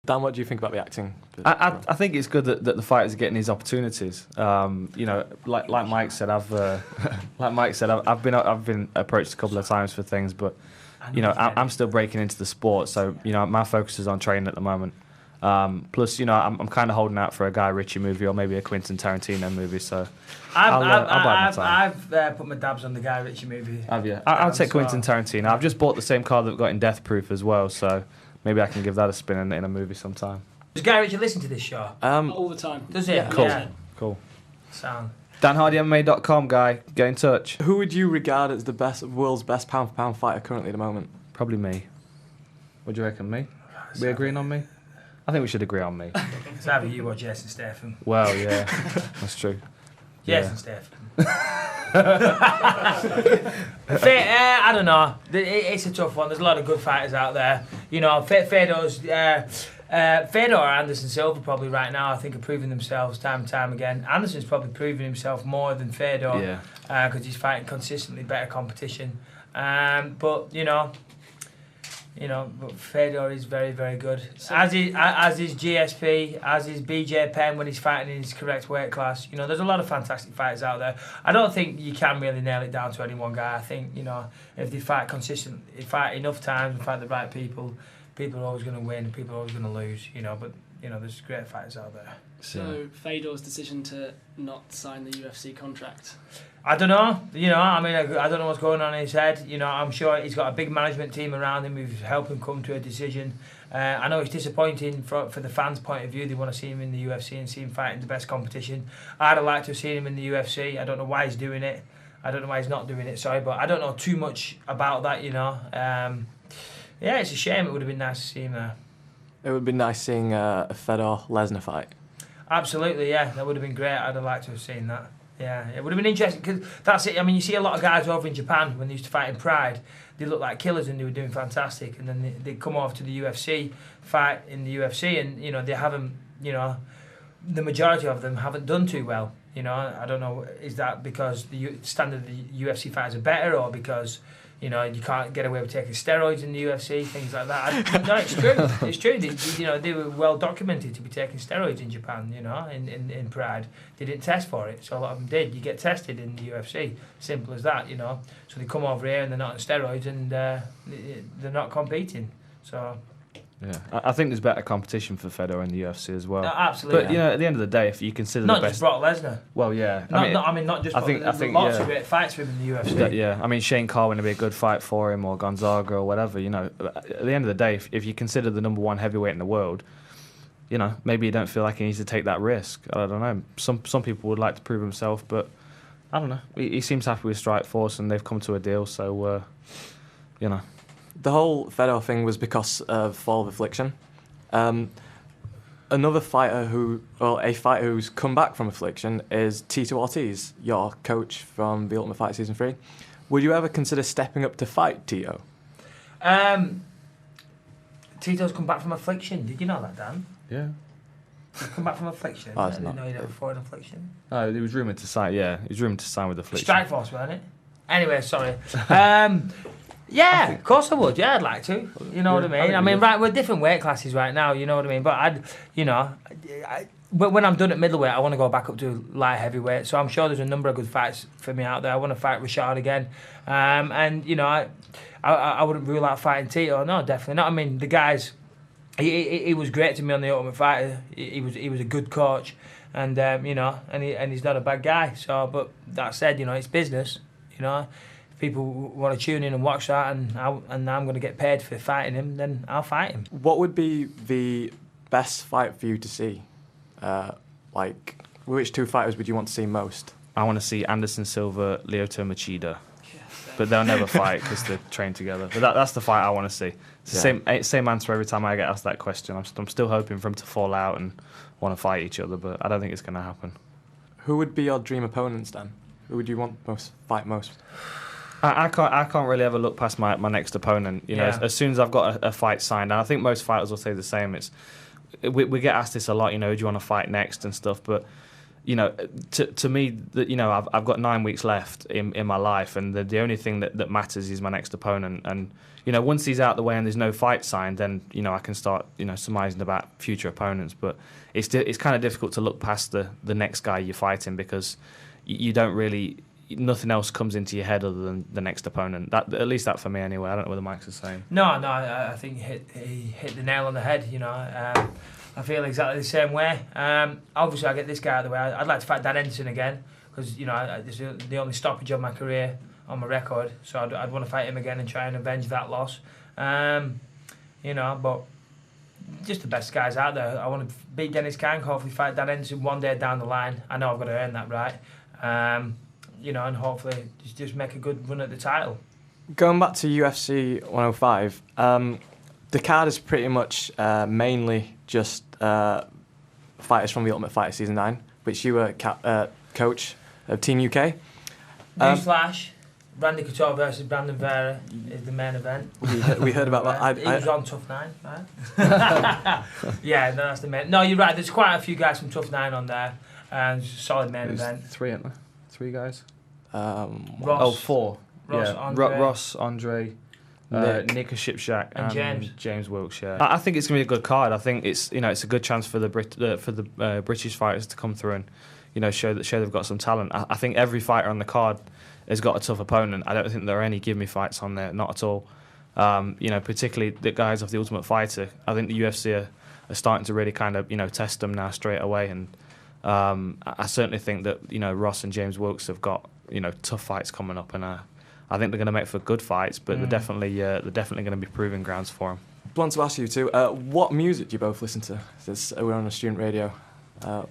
Dan, what do you think about the acting? I think it's good that the fighters are getting these opportunities. You know, like Mike said, I've been approached a couple of times for things, but you know, I'm still breaking into the sport, so you know, my focus is on training at the moment. Plus, you know, I'm kind of holding out for a Guy Ritchie movie or maybe a Quentin Tarantino movie. So I'll bide my time. I've put my dabs on the Guy Ritchie movie. Have you? I'll take Quentin Tarantino. I've just bought the same car that we've got in Death Proof as well, so maybe I can give that a spin in a movie sometime. Does Guy Ritchie listen to this show? All the time. Does he? Yeah. Cool. Yeah. Cool. Sound. DanHardyMMA.com, guy. Get in touch. Who would you regard as the world's best pound-for-pound fighter currently at the moment? Probably me. What do you reckon, me? We agreeing on me? I think we should agree on me. It's either you or Jason Statham. Well, yeah, that's true. Jason Statham. I don't know. It's a tough one. There's a lot of good fighters out there. You know, Fedor's... Fedor or Anderson Silva probably right now, I think, are proving themselves time and time again. Anderson's probably proving himself more than Fedor because he's fighting consistently better competition. But but Fedor is very, very good. As is GSP, as is BJ Penn when he's fighting in his correct weight class. You know, there's a lot of fantastic fighters out there. I don't think you can really nail it down to any one guy. I think, you know, if they fight consistently, fight enough times and fight the right people are always going to win, people are always going to lose, you know, but, you know, there's great fighters out there. So, Fedor's decision to not sign the UFC contract? I don't know, you know, I mean, I don't know what's going on in his head, you know, I'm sure he's got a big management team around him who've helped him come to a decision. I know it's disappointing for the fans' point of view. They want to see him in the UFC and see him fighting the best competition. I'd have liked to have seen him in the UFC. I don't know why he's doing it. I don't know why he's not doing it, sorry, but I don't know too much about that, you know. Yeah, it's a shame. It would have been nice to see him there. It would be nice seeing a Fedor-Lesnar fight. Absolutely, yeah. That would have been great. I'd have liked to have seen that. Yeah, it would have been interesting because that's it. I mean, you see a lot of guys over in Japan when they used to fight in Pride. They looked like killers and they were doing fantastic. And then they come over to the UFC, fight in the UFC, and you know they haven't. You know, the majority of them haven't done too well. You know, I don't know. Is that because the standard of the UFC fighters are better, or because you know you can't get away with taking steroids in the UFC, things like that? No, it's true. It's true. They were well documented to be taking steroids in Japan. You know, in Pride, they didn't test for it, so a lot of them did. You get tested in the UFC. Simple as that. You know, so they come over here and they're not on steroids and they're not competing. So. Yeah, I think there's better competition for Fedor in the UFC as well. No, absolutely. But you know, at the end of the day, if you consider not the best, just Brock Lesnar. Well, yeah. Not just. I think lots of great fights for him in the UFC. Yeah, I mean Shane Carwin would be a good fight for him, or Gonzaga, or whatever. You know, at the end of the day, if you consider the number one heavyweight in the world, you know, maybe you don't feel like he needs to take that risk. I don't know. Some people would like to prove himself, but I don't know. He seems happy with Strikeforce, and they've come to a deal. So, you know. The whole Fedor thing was because of Fall of Affliction. Another fighter a fighter who's come back from Affliction is Tito Ortiz, your coach from The Ultimate Fight Season 3. Would you ever consider stepping up to fight Tito? Tito's come back from Affliction. Did you know that, Dan? Yeah. He's come back from Affliction. Oh, I didn't know he'd ever fought in Affliction. No, he was rumoured to sign. Yeah, he was rumoured to sign with Affliction. Strikeforce, wasn't it? Anyway, sorry. Yeah, of course I would. Yeah, I'd like to. You know what I mean? I mean, right, we're different weight classes right now. You know what I mean? But but when I'm done at middleweight, I want to go back up to light heavyweight. So I'm sure there's a number of good fights for me out there. I want to fight Rashad again, and you know, I wouldn't rule out fighting Tito. No, definitely not. I mean, the guys, he was great to me on The Ultimate Fighter. He was a good coach, and you know, and he's not a bad guy. So, but that said, you know, it's business. You know. People want to tune in and watch that, and I'm going to get paid for fighting him, then I'll fight him. What would be the best fight for you to see? Which two fighters would you want to see most? I want to see Anderson Silva, Lyoto Machida. But they'll never fight because they're trained together. But that's the fight I want to see. It's the same answer every time I get asked that question. I'm still hoping for them to fall out and want to fight each other, but I don't think it's going to happen. Who would be your dream opponents then? Who would you want fight most? I can't really ever look past my next opponent. You know, as soon as I've got a fight signed, and I think most fighters will say the same. We get asked this a lot. You know, do you want to fight next and stuff? But you know, to me, that, you know, I've got 9 weeks left in my life, and the only thing that matters is my next opponent. And you know, once he's out of the way and there's no fight signed, then you know I can start, you know, surmising about future opponents. But it's kind of difficult to look past the next guy you're fighting, because you don't really, nothing else comes into your head other than the next opponent. That, at least that for me anyway. I don't know whether Mike's the same. No, I think he hit the nail on the head. You know, I feel exactly the same way. Obviously, I get this guy out of the way. I'd like to fight Dan Henderson again, because you know this is the only stoppage of my career on my record. So I'd want to fight him again and try and avenge that loss. You know, but just the best guys out there. I want to beat Dennis Kank, hopefully fight Dan Henderson one day down the line. I know I've got to earn that right. You know, and hopefully just make a good run at the title. Going back to UFC 105, the card is pretty much mainly just fighters from the Ultimate Fighter Season 9, which you were coach of Team UK. Newsflash, Randy Couture versus Brandon Vera is the main event. We heard about that. He was on Tough 9, right? Yeah, no, that's the main. No, you're right. There's quite a few guys from Tough 9 on there. It's a solid main event. 3, aren't there? 3 guys? Ross, 4. Ross, yeah. Andre. Ross, Andre, Nick Shipshack, and James Wilkes. Yeah. I think it's gonna be a good card. I think it's a good chance for the British fighters to come through and, you know, show they've got some talent. I think every fighter on the card has got a tough opponent. I don't think there are any give me fights on there, not at all. You know, particularly the guys off the Ultimate Fighter. I think the UFC are starting to really kind of, you know, test them now straight away, and I certainly think that, you know, Ross and James Wilkes have got, you know, tough fights coming up, and I think they're going to make for good fights, but they're definitely going to be proving grounds for them. I want to ask you too, what music do you both listen to? Since we're on a student radio. I'll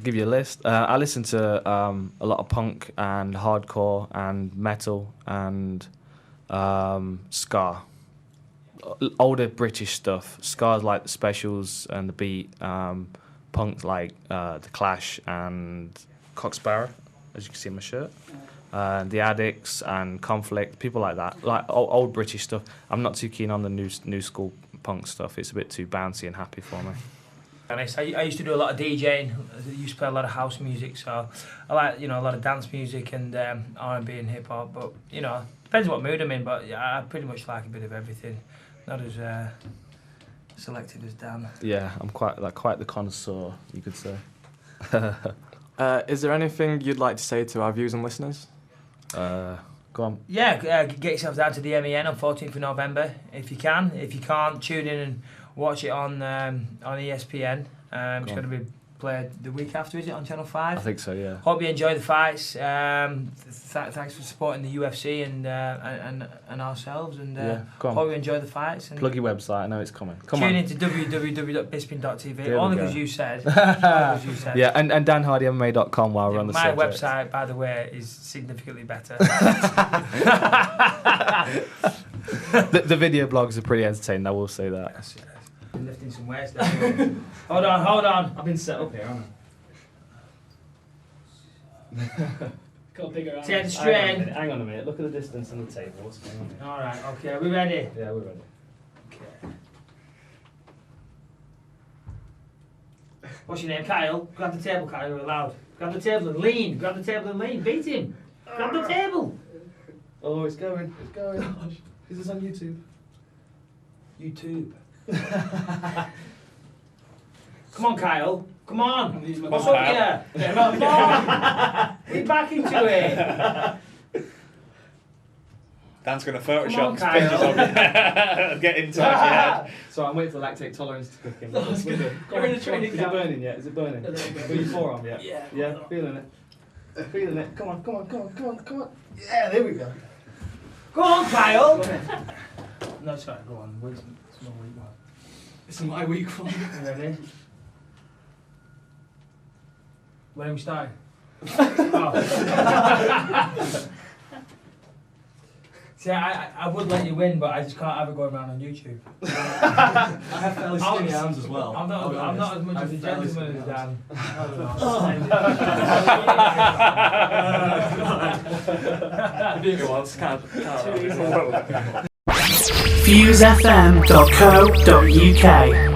give you a list. I listen to a lot of punk and hardcore and metal and ska. Older British stuff. Ska's like the Specials and the Beat. Punk's like the Clash and Cock-Sparrow, as you can see in my shirt. The Addicts and Conflict, people like that, like old British stuff. I'm not too keen on the new school punk stuff. It's a bit too bouncy and happy for me. Honest, I used to do a lot of DJing. I used to play a lot of house music, so I like, you know, a lot of dance music and R&B and hip hop. But you know, depends what mood I'm in. But yeah, I pretty much like a bit of everything. Not as selective as Dan. Yeah, I'm quite the connoisseur, you could say. Is there anything you'd like to say to our viewers and listeners? Go on. Yeah, get yourselves down to the MEN on 14th of November if you can. If you can't, tune in and watch it on ESPN. It's going to be played the week after, is it, on Channel 5? I think so, yeah. Hope you enjoy the fights. Thanks for supporting the UFC and ourselves. And hope you enjoy the fights. And plug your website, I know it's coming. Tune in to www.bisping.tv, only because you said. Yeah, and danhardymma.com while we're on the subject. My website, by the way, is significantly better. The video blogs are pretty entertaining, I will say that. Yes. Been lifting some weights down. Hold on. I've been set up here, haven't Got a bigger arm. Take the strain. Hang on a minute. Look at the distance on the table. What's going on here? All right. Okay. Are we ready? Yeah, we're ready. Okay. What's your name, Kyle? Grab the table, Kyle. You're allowed. Grab the table and lean. Grab the table and lean. Beat him. Grab the table. Oh, it's going. Is this on YouTube? YouTube. Come on, Kyle. Come on. What's Kyle. up here? Come on. Get back into it. Dan's going to Photoshop on, some pictures of you. Get into it. So I'm waiting for lactate tolerance to kick in. You're in the training Is it camp. burning yet? Is it burning? A little bit. Are you forearm yet? Yeah. Yeah, feeling it. Feeling it. Come on. Yeah, there we go. Go on, Kyle. No, sorry. Go on. It's my weak one. It's my weak one. You ready? When are we starting? Oh. See, I would let you win, but I just can't have it going around on YouTube. I have fairly skinny arms as well. I'm not as much of a gentleman as Dan. FuseFM.co.uk